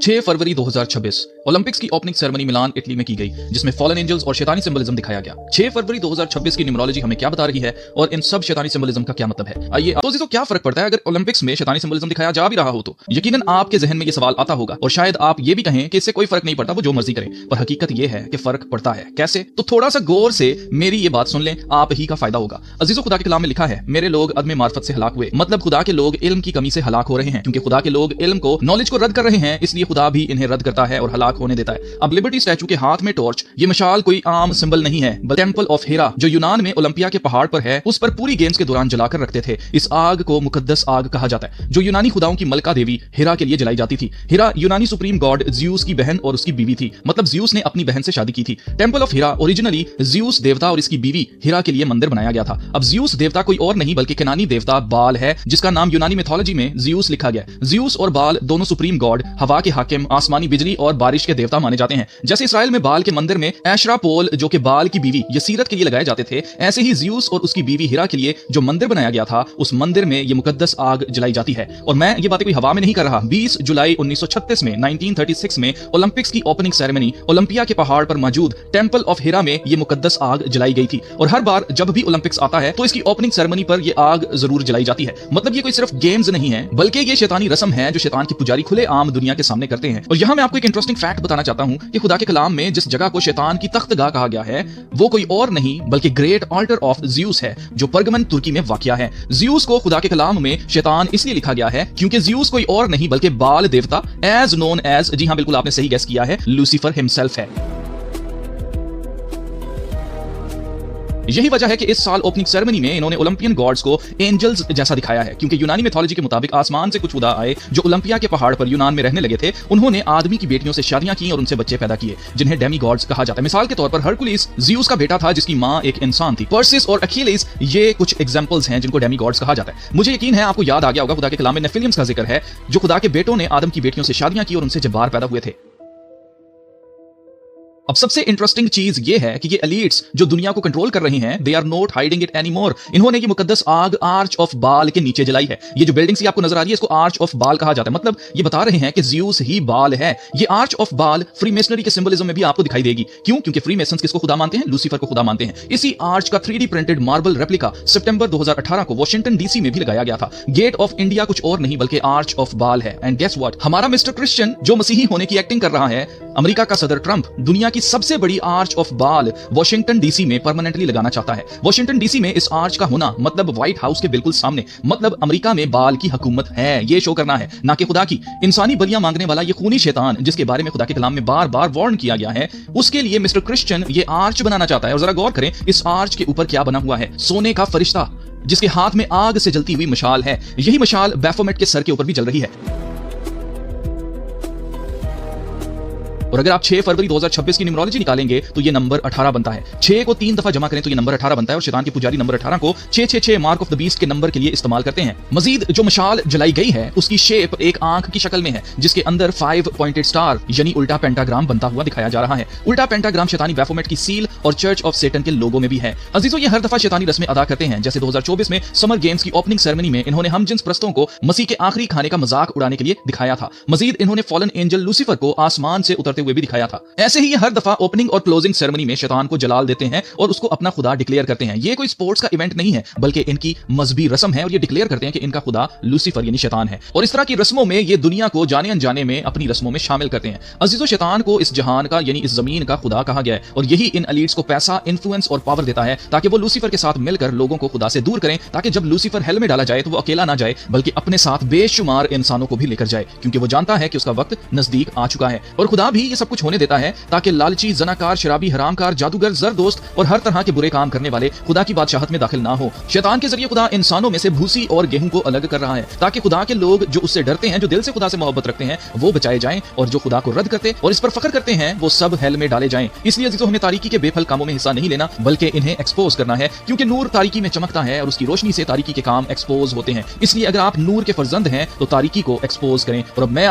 6 फरवरी 2026 Olympics की opening ceremony Milan Italy में की गई, जिसमें फॉलन एंजल्स और शैतानी सिंबलिज्म दिखाया गया। 6 फरवरी 2026 की न्यूमरोलॉजी हमें क्या बता रही है और इन सब शैतानी सिंबलिज्म का क्या मतलब है? आइए तो क्या फर्क पड़ता है अगर ओलंपिक्स में शैतानी सिंबलिज्म दिखाया जा भी रहा हो तो? यकीनन आपके जहन में ये सवाल आता होगा और शायद आप ये भी कहें कि इससे कोई फर्क नहीं पड़ता, वो जो मर्जी करें, पर हकीकत ये है कि फर्क पड़ता है। कैसे? तो थोड़ा सा गौर से मेरी ये बात सुन लें, आप ही का फायदा होगा। अजीजों, खुदा के कलाम में लिखा है, मेरे लोग अदम मार्फत से हलाक हुए। मतलब खुदा के लोग इल्म की कमी से हलाक हो रहे हैं, क्योंकि खुदा के लोग इल्म को, नॉलेज को रद्द कर रहे हैं, इसलिए खुदा भी इन्हें रद्द करता है और हलाक होने देता है। अब लिबर्टी स्टैचू के हाथ में टॉर्च, ये मशाल कोई आम सिंबल नहीं है, बल्कि टेंपल ऑफ हीरा जो यूनान में ओलंपिया के पहाड़ पर है, उस पर पूरी गेम्स के दौरान जलाकर रखते थे। इस आग को मुकद्दस आग कहा जाता है, जो यूनानी खुदाओं की मलका देवी हीरा के लिए जलाई जाती थी। हीरा यूनानी सुप्रीम गॉड ज्यूस की बहन और उसकी बीवी थी, मतलब ज्यूस ने अपनी बहन से शादी की थी। Temple of Hera originally Zeus देवता और इसकी बीवी हीरा के लिए मंदिर बनाया गया था। अब ज्यूस देवता कोई और नहीं बल्कि कनानी देवता बाल है, जिसका नाम यूनानी मिथोलॉजी में ज्यूस लिखा गया। ज्यूस और बाल दोनों सुप्रीम गॉड, हवा के हाकिम, आसमानी बिजली और बारिश के देवता माने जाते हैं। जैसे इसराइल में बाल के मंदिर में एशरा पोल जो कि बाल की बीवी यसीरत के लिए लगाए जाते थे, ऐसे ही ज्यूस और उसकी बीवी हीरा के लिए जो मंदिर बनाया गया था, उस मंदिर में ये मुकद्दस आग जलाई जाती है। और मैं ये बातें कोई हवा में नहीं कर रहा। 20 जुलाई 1936 में 1936 में ओलंपिक्स की ओपनिंग सेरेमनी ओलंपिया के पहाड़ पर मौजूद टेंपल ऑफ हीरा में ये मुकद्दस आग जलाई गई थी। और हर बार जब भी ओलंपिक्स आता है तो इसकी ओपनिंग सेरेमनी पर यह आग जरूर जलाई जाती है। मतलब ये कोई सिर्फ गेम्स नहीं है, बल्कि ये शैतानी रस्म है जो शैतान की पुजारी खुले आम दुनिया के सामने करते हैं। और यहाँ मैं आपको एक इंटरेस्टिंग फैक्ट बताना चाहता हूँ कि खुदा के कलाम में जिस जगह को शैतान की तख्तगाह कहा गया है, वो कोई और नहीं बल्कि ग्रेट ऑल्टर ऑफ ज्यूस है, जो परगमन तुर्की में वाक़या है। ज्यूस को खुदा के कलाम में शैतान इसलिए लिखा गया है क्योंकि ज्यूस कोई और नहीं बल्कि बाल देवता एज नोन एज, जी हाँ बिल्कुल आपने सही गेस किया है, लूसीफर हिमसेल्फ है। यही वजह है कि इस साल ओपनिंग सेरेमनी में इन्होंने ओलंपियन गॉड्स को एंजल्स जैसा दिखाया है, क्योंकि यूनानी मिथोलॉजी के मुताबिक आसमान से कुछ खुदा आए जो ओलंपिया के पहाड़ पर यूनान में रहने लगे थे। उन्होंने आदमी की बेटियों से शादियां की और उनसे बच्चे पैदा किए, जिन्हें डेमी गॉड्स कहा जाता है। मिसाल के तौर पर हरकुलिस ज्यूस का बेटा था, जिसकी मां एक इंसान थी। पर्सिस और अखिलेस ये कुछ एग्जांपल्स हैं जिनको डेमी गॉड्स कहा जाता है। मुझे यकीन है आपको याद आ गया होगा, खुदा के कलाम में नेफिलिम्स का जिक्र है, जो खुदा के बेटों ने आदम की बेटियों से शादियां की और उनसे जब्बार पैदा हुए थे। अब सबसे इंटरेस्टिंग चीज ये है कि ये एलीट्स जो दुनिया को कंट्रोल कर रही हैं, they are not hiding it anymore. इन्होंने ये मुकद्दस आग आर्च ऑफ बाल के नीचे जलाई है। ये जो बिल्डिंग सी आपको नजर आ रही है, इसको आर्च ऑफ बाल कहा जाता है। मतलब ये बता रहे हैं कि ज्यूस ही बाल है। ये आर्च ऑफ बाल फ्री मेसनरी के सिंबलिज्म में भी आपको दिखाई देगी। क्यों? क्योंकि फ्री मेसन्स किसको खुदा मानते हैं? लूसीफर को खुदा मानते हैं। इसी आर्च का 3D प्रिंटेड मार्बल रेप्लिका सितंबर 2018 को वॉशिंगटन डीसी में भी लगाया गया था। गेट ऑफ इंडिया कुछ और नहीं बल्कि आर्च ऑफ बाल है। एंड गेस व्हाट, हमारा मिस्टर क्रिश्चियन जो मसीही होने की एक्टिंग कर रहा है, अमेरिका का सदर ट्रंप दुनिया की सबसे बड़ी आर्च ऑफ बाल वॉशिंगटन डीसी में परमानेंटली लगाना चाहता है। वॉशिंगटन डीसी में इस आर्च का होना मतलब व्हाइट हाउस के बिल्कुल सामने, मतलब अमेरिका में बाल की हुकूमत है, ये शो करना है, ना कि खुदा की। इंसानी बलियां मांगने वाला ये खूनी शैतान, जिसके बारे में खुदा के कलाम में बार बार वार्न किया गया है, उसके लिए मिस्टर क्रिश्चियन ये आर्च बनाना चाहता है। और जरा गौर करें, इस आर्च के ऊपर क्या बना हुआ है? सोने का फरिश्ता, जिसके हाथ में आग से जलती हुई मशाल है। यही मशाल बैफोमेट के सर के ऊपर भी जल रही है। और अगर आप 6 फरवरी 2026 की न्यूमरोलॉजी निकालेंगे तो ये नंबर 18 बनता है। 6 को 3 दफा जमा करें तो ये नंबर 18 बनता है। और शैतान के पुजारी नंबर 18 को 666 मार्क ऑफ द बीस्ट के नंबर के लिए इस्तेमाल करते हैं। मजीद जो मशाल जलाई गई है उसकी शेप एक आंख की शक्ल में है, जिसके अंदर 5 पॉइंटेड स्टार यानी उल्टा पेंटाग्राम बनता हुआ दिखाया जा रहा है। उल्टा पेंटाग्राम शैतानी बैफोमेट की सील और चर्च ऑफ सेटन के लोगो में भी है। अजीजों, ये हर दफा शैतानी रस्में अदा करते हैं। जैसे 2024 में समर गेम्स की ओपनिंग सेरेमनी में इन्होंने हम जिन्स प्रस्तों को मसीह के आखिरी खाने का मजाक उड़ाने के लिए दिखाया था। मजीद इन्होंने फॉलन एंजल लूसीफर को आसमान से उतरते हुए भी दिखाया था। ऐसे ही ये हर दफा ओपनिंग और क्लोजिंग सेरेमनी में शैतान को जलाल देते हैं और उसको अपना खुदा डिक्लेयर करते हैं। ये कोई स्पोर्ट्स का इवेंट नहीं है, बल्कि इनकी मजहबी रस्म है और ये डिक्लेयर करते हैं कि इनका खुदा लूसीफर यानी शैतान है। और इस तरह की रस्मों में ये दुनिया को जाने अनजाने में अपनी रस्मों में शामिल करते हैं। अजीजों, शैतान को इस जहान का यानी इस जमीन का खुदा कहा गया है और यही इन एलीट्स को पैसा, इन्फ्लुएंस और पावर देता है ताकि वो लूसीफर के साथ मिलकर लोगों को खुदा से दूर करें, ताकि जब लूसीफर हेल में डाला जाए तो वो अकेला ना जाए बल्कि अपने साथ बेशुमार इंसानों को भी लेकर जाए, क्योंकि वो जानता है कि उसका वक्त नजदीक आ चुका है। और खुदा भी ये सब कुछ होने देता है ताकि लालची, जनाकार, शराबी, हरामकार, जादूगर, जरदोस्त और हर तरह के बुरे काम करने वाले खुदा की बादशाहत में दाखिल ना हो। शैतान के जरिए खुदा इंसानों में से भूसी और गेहूं को अलग कर रहा है ताकि खुदा के लोग जो उससे डरते हैं, जो दिल से खुदा से मोहब्बत रखते हैं, वो बचाए जाएं और जो खुदा को रद्द करते और इस पर फख्र करते हैं वो सब हेल में डाले जाएं। इसलिए अजीजों, हमें तारीकी के बेफल कामों में हिस्सा नहीं लेना बल्कि इन्हें एक्सपोज करना है, क्योंकि नूर तारीकी में चमकता है और उसकी रोशनी से तारीकी के काम एक्सपोज होते हैं। इसलिए अगर आप नूर के फर्जंद हैं तो तारीकी को एक्सपोज करें। और अब मैं